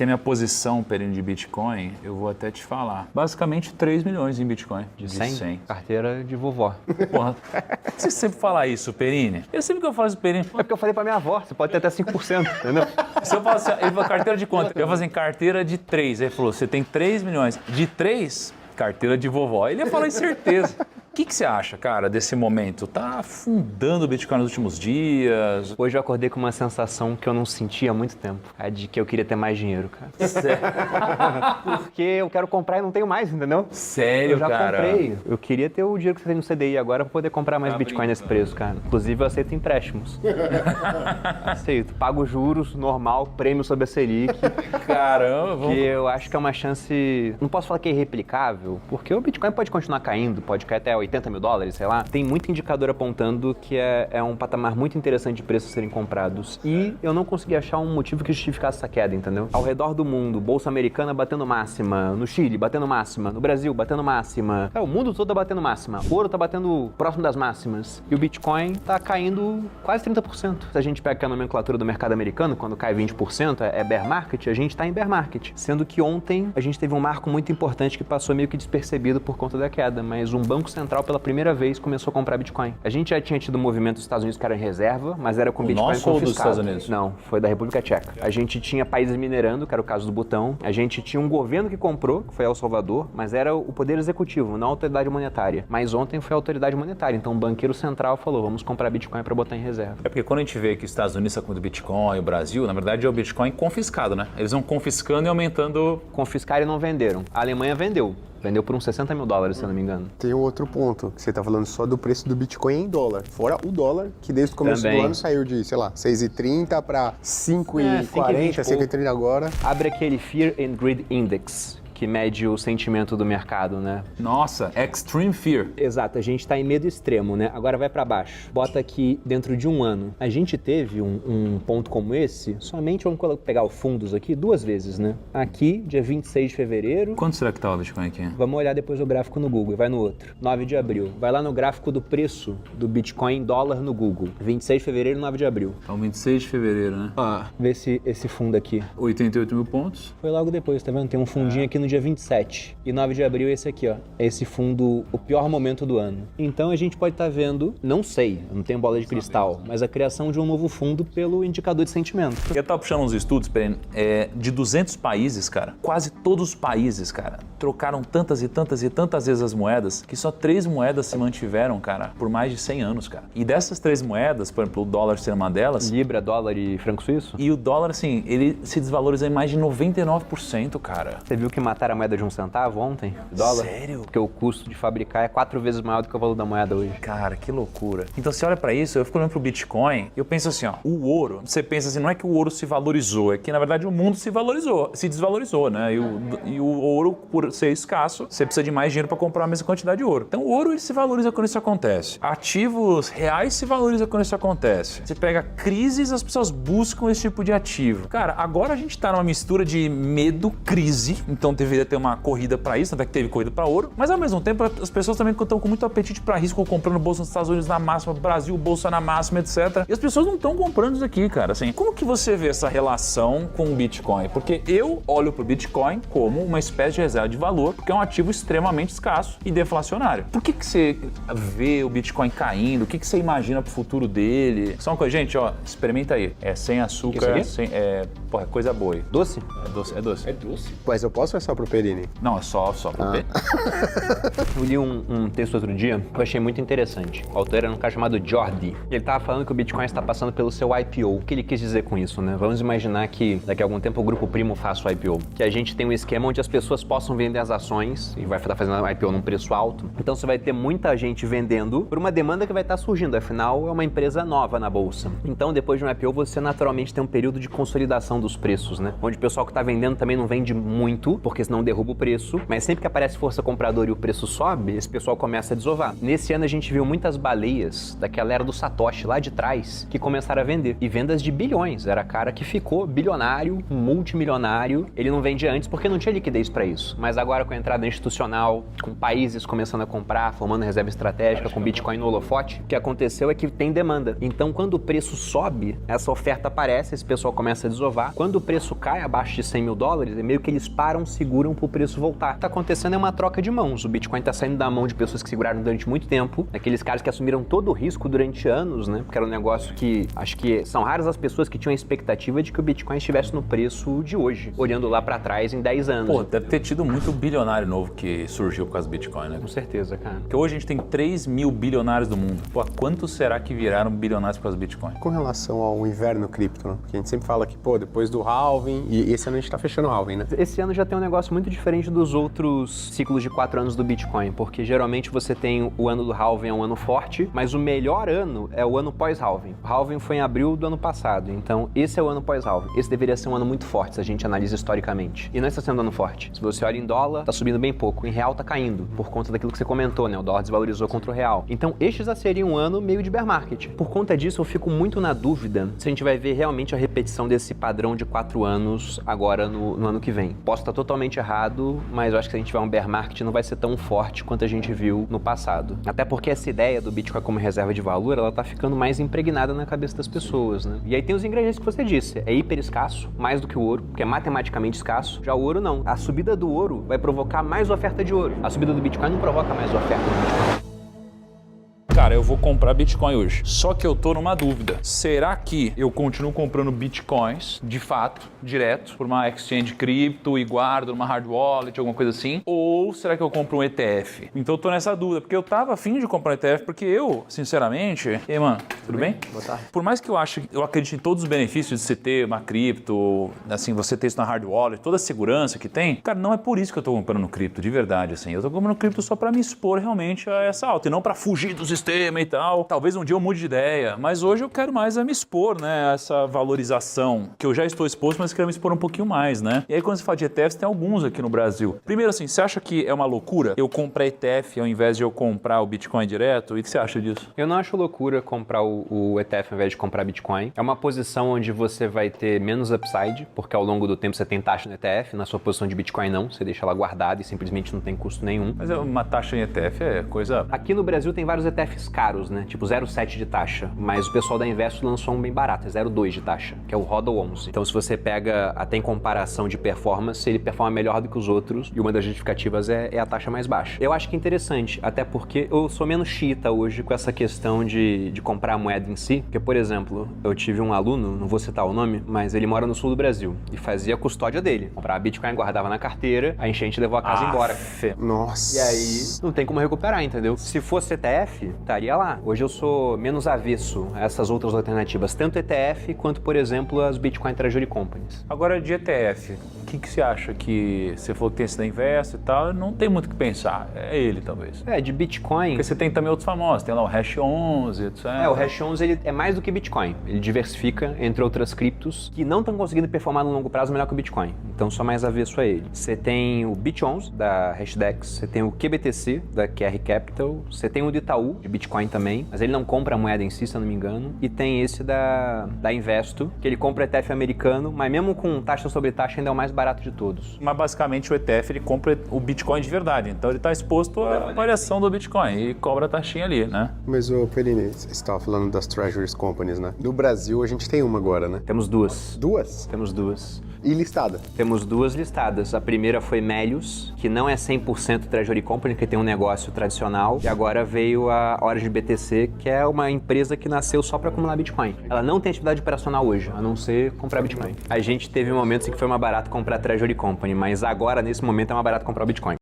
Aqui a minha posição, Perini, de Bitcoin, eu vou até te falar. Basicamente 3 milhões em Bitcoin. De 100? Carteira de vovó. Porra, por que você sempre fala isso, Perini? Eu sempre que eu falo isso, Perini... É porque eu falei pra minha avó, você pode ter até 5%, entendeu? Se eu falo assim, ele falou carteira de quanto? Eu falo assim, carteira de 3. Ele falou, você tem 3 milhões. De 3, carteira de vovó. Ele ia falar em certeza. O que você acha, cara, desse momento? Tá afundando o Bitcoin nos últimos dias? Hoje eu acordei com uma sensação que eu não sentia há muito tempo. A de que eu queria ter mais dinheiro, cara. Sério? Porque eu quero comprar e não tenho mais, entendeu? Sério, eu já cara? comprei. Eu queria ter o dinheiro que você tem no CDI agora pra poder comprar mais Bitcoin nesse preço, cara. Inclusive, eu aceito empréstimos. Aceito. Pago juros, normal, prêmio sobre a Selic. Caramba, vamos... Que eu acho que é uma chance... Não posso falar que é irreplicável, porque o Bitcoin pode continuar caindo, pode cair até 80 mil dólares, sei lá. Tem muito indicador apontando que é um patamar muito interessante de preços serem comprados. E eu não consegui achar um motivo que justificasse essa queda, entendeu? Ao redor do mundo, Bolsa Americana batendo máxima, no Chile batendo máxima, no Brasil batendo máxima. O mundo todo tá batendo máxima. O ouro tá batendo próximo das máximas. E o Bitcoin tá caindo quase 30%. Se a gente pega a nomenclatura do mercado americano, quando cai 20%, é bear market, a gente tá em bear market. Sendo que ontem a gente teve um marco muito importante que passou meio que despercebido por conta da queda, mas um banco central pela primeira vez começou a comprar Bitcoin. A gente já tinha tido um movimento dos Estados Unidos que era em reserva, mas era com Bitcoin nosso ou dos confiscado. Estados Unidos? Não, foi da República Tcheca. A gente tinha países minerando, que era o caso do Butão. A gente tinha um governo que comprou, que foi El Salvador, mas era o poder executivo, não a autoridade monetária. Mas ontem foi a autoridade monetária, então o banqueiro central falou, vamos comprar Bitcoin para botar em reserva. É porque quando a gente vê que os Estados Unidos estão com o Bitcoin, o Brasil, na verdade é o Bitcoin confiscado, né? Eles vão confiscando e aumentando... Confiscaram e não venderam. A Alemanha vendeu. Vendeu por uns 60 mil dólares, se eu não me engano. Tem um outro ponto, que você tá falando só do preço do Bitcoin em dólar. Fora o dólar, que desde o começo do ano saiu de, sei lá, 6,30 para 5,40, 5,30 agora. Abre aquele Fear and Greed Index, que mede o sentimento do mercado, né? Nossa, Extreme Fear. Exato, a gente tá em medo extremo, né? Agora vai pra baixo. Bota aqui dentro de um ano. A gente teve um ponto como esse, somente, vamos pegar os fundos aqui, 2 vezes, né? Aqui, dia 26 de fevereiro. Quanto será que tá o Bitcoin aqui? Vamos olhar depois o gráfico no Google, vai no outro. 9 de abril. Vai lá no gráfico do preço do Bitcoin em dólar no Google. 26 de fevereiro, 9 de abril. Então, 26 de fevereiro, né? Vê esse fundo aqui. 88 mil pontos. Foi logo depois, tá vendo? Tem um fundinho aqui no dia 27. E 9 de abril esse aqui, ó. Esse fundo, o pior momento do ano. Então a gente pode estar vendo, não sei, eu não tenho bola de cristal, mas a criação de um novo fundo pelo indicador de sentimento. Eu tava puxando uns estudos, de 200 países, cara. Quase todos os países, cara, trocaram tantas e tantas e tantas vezes as moedas que só 3 moedas se mantiveram, cara, por mais de 100 anos, cara. E dessas 3 moedas, por exemplo, o dólar ser uma delas... Libra, dólar e franco suíço? E o dólar, assim, ele se desvalorizou em mais de 99%, cara. Você viu que mataram a moeda de 1 centavo ontem? Dólar? Sério? Porque o custo de fabricar é 4 vezes maior do que o valor da moeda hoje. Cara, que loucura. Então você olha pra isso, eu fico olhando pro Bitcoin e eu penso assim, ó, o ouro, você pensa assim, não é que o ouro se valorizou, é que na verdade o mundo se desvalorizou, né? E o ouro, por ser escasso, você precisa de mais dinheiro pra comprar a mesma quantidade de ouro. Então o ouro ele se valoriza quando isso acontece. Ativos reais se valorizam quando isso acontece. Você pega crises, as pessoas buscam esse tipo de ativo. Cara, agora a gente tá numa mistura de medo, crise, então deveria ter uma corrida para isso, até que teve corrida para ouro, mas ao mesmo tempo as pessoas também estão com muito apetite para risco, comprando bolsa nos Estados Unidos na máxima, Brasil, bolsa na máxima, etc. E as pessoas não estão comprando isso aqui, cara. Assim, como que você vê essa relação com o Bitcoin? Porque eu olho pro Bitcoin como uma espécie de reserva de valor, porque é um ativo extremamente escasso e deflacionário. Por que você vê o Bitcoin caindo? O que você imagina pro futuro dele? Só uma coisa, gente, ó, experimenta aí. É sem açúcar, coisa boa aí. Doce? É doce, é doce. É doce? Mas eu posso ou é só pro Perini? Não, é só pro Perini. Eu li um texto outro dia que eu achei muito interessante. O autor era um cara chamado Jordi. Ele tava falando que o Bitcoin está passando pelo seu IPO. O que ele quis dizer com isso, né? Vamos imaginar que daqui a algum tempo o Grupo Primo faça o IPO. Que a gente tem um esquema onde as pessoas possam vender as ações e vai estar fazendo o IPO num preço alto. Então você vai ter muita gente vendendo por uma demanda que vai estar surgindo. Afinal, é uma empresa nova na bolsa. Então, depois de um IPO, você naturalmente tem um período de consolidação dos preços, né? Onde o pessoal que está vendendo também não vende muito, porque senão derruba o preço. Mas sempre que aparece força compradora e o preço sobe, esse pessoal começa a desovar. Nesse ano a gente viu muitas baleias daquela era do Satoshi lá de trás que começaram a vender. E vendas de bilhões. Era cara que ficou bilionário, multimilionário. Ele não vendia antes porque não tinha liquidez para isso. Mas agora com a entrada institucional, com países começando a comprar, formando reserva estratégica, com Bitcoin no holofote, o que aconteceu é que tem demanda. Então quando o preço sobe, essa oferta aparece, esse pessoal começa a desovar voltar. Quando o preço cai abaixo de 100 mil dólares, é meio que eles param, seguram pro preço voltar. O que tá acontecendo é uma troca de mãos. O Bitcoin tá saindo da mão de pessoas que seguraram durante muito tempo, daqueles caras que assumiram todo o risco durante anos, né? Porque era um negócio que, acho que são raras as pessoas que tinham a expectativa de que o Bitcoin estivesse no preço de hoje, olhando lá pra trás em 10 anos. Pô, deve ter tido muito bilionário novo que surgiu por causa do Bitcoin, né? Com certeza, cara. Porque hoje a gente tem 3 mil bilionários do mundo. Pô, quantos será que viraram bilionários por causa do Bitcoin? Com relação ao inverno cripto, né? Porque a gente sempre fala que, pô, depois do halving, e esse ano a gente tá fechando o halving, né? Esse ano já tem um negócio muito diferente dos outros ciclos de 4 anos do Bitcoin, porque geralmente você tem o ano do halving é um ano forte, mas o melhor ano é o ano pós-halving. O halving foi em abril do ano passado, então esse é o ano pós-halving. Esse deveria ser um ano muito forte, se a gente analisa historicamente. E não está sendo um ano forte. Se você olha em dólar, tá subindo bem pouco. Em real tá caindo, por conta daquilo que você comentou, né? O dólar desvalorizou contra o real. Então este já seria um ano meio de bear market. Por conta disso, eu fico muito na dúvida se a gente vai ver realmente a repetição desse padrão de 4 anos agora no ano que vem. Posso estar totalmente errado, mas eu acho que se a gente tiver um bear market não vai ser tão forte quanto a gente viu no passado. Até porque essa ideia do Bitcoin como reserva de valor, ela tá ficando mais impregnada na cabeça das pessoas, né? E aí tem os ingredientes que você disse. É hiper escasso, mais do que o ouro, que é matematicamente escasso. Já o ouro não. A subida do ouro vai provocar mais oferta de ouro. A subida do Bitcoin não provoca mais oferta do Bitcoin. Cara, eu vou comprar Bitcoin hoje. Só que eu tô numa dúvida. Será que eu continuo comprando Bitcoins, de fato, direto, por uma exchange cripto e guardo numa hard wallet, alguma coisa assim? Ou será que eu compro um ETF? Então eu tô nessa dúvida, porque eu tava afim de comprar um ETF, porque eu, sinceramente... E aí, mano, tudo bem? Boa tarde. Por mais que eu acredite em todos os benefícios de você ter uma cripto, assim, você ter isso na hard wallet, toda a segurança que tem, cara, não é por isso que eu tô comprando cripto, de verdade, assim. Eu tô comprando cripto só pra me expor realmente a essa alta, e não pra fugir do sistema e tal. Talvez um dia eu mude de ideia, mas hoje eu quero mais me expor, né, a essa valorização, que eu já estou exposto, mas quero me expor um pouquinho mais, né? E aí quando você fala de ETFs, tem alguns aqui no Brasil. Primeiro assim, você acha que é uma loucura eu comprar ETF ao invés de eu comprar o Bitcoin direto? E o que você acha disso? Eu não acho loucura comprar o ETF ao invés de comprar Bitcoin. É uma posição onde você vai ter menos upside, porque ao longo do tempo você tem taxa no ETF, na sua posição de Bitcoin não, você deixa ela guardada e simplesmente não tem custo nenhum. Mas uma taxa em ETF é coisa... Aqui no Brasil tem vários ETFs caros, né? Tipo 0,7 de taxa, mas o pessoal da Investo lançou um bem barato, é 0,2 de taxa, que é o Hodl 11. Então se você pega até em comparação de performance, ele performa melhor do que os outros e uma das justificativas é a taxa mais baixa. Eu acho que é interessante, até porque eu sou menos xiita hoje com essa questão de comprar a moeda em si, porque, por exemplo, eu tive um aluno, não vou citar o nome, mas ele mora no sul do Brasil e fazia a custódia dele. Comprava Bitcoin, guardava na carteira, a enchente levou a casa embora. Nossa. E aí não tem como recuperar, entendeu? Se fosse ETF, estaria lá. Hoje eu sou menos avesso a essas outras alternativas, tanto ETF quanto, por exemplo, as Bitcoin Treasury Companies. Agora, de ETF, o que você acha que você falou que tem esse da Invest e tal, não tem muito o que pensar, é ele talvez. De Bitcoin... Porque você tem também outros famosos, tem lá o Hash 11, etc. O Hash 11 ele é mais do que Bitcoin, ele diversifica entre outras criptos que não estão conseguindo performar no longo prazo melhor que o Bitcoin, então sou mais avesso a ele. Você tem o BIT11 da Hashdex, você tem o QBTC da QR Capital, você tem o do Itaú, de Bitcoin também, mas ele não compra a moeda em si, se eu não me engano, e tem esse da Investo, que ele compra ETF americano, mas mesmo com taxa sobre taxa ainda é o mais barato de todos. Mas basicamente o ETF ele compra o Bitcoin de verdade, então ele está exposto à variação do Bitcoin e cobra a taxinha ali, né? Mas, Perini, você estava falando das Treasuries Companies, né? No Brasil a gente tem uma agora, né? Temos duas. Duas? Temos duas. E listada? Temos duas listadas. A primeira foi Melius, que não é 100% Treasury Company, que tem um negócio tradicional. E agora veio a Origin BTC, que é uma empresa que nasceu só para acumular Bitcoin. Ela não tem atividade operacional hoje, a não ser comprar Bitcoin. A gente teve momentos em que foi mais barato comprar Treasury Company, mas agora, nesse momento, é mais barato comprar o Bitcoin.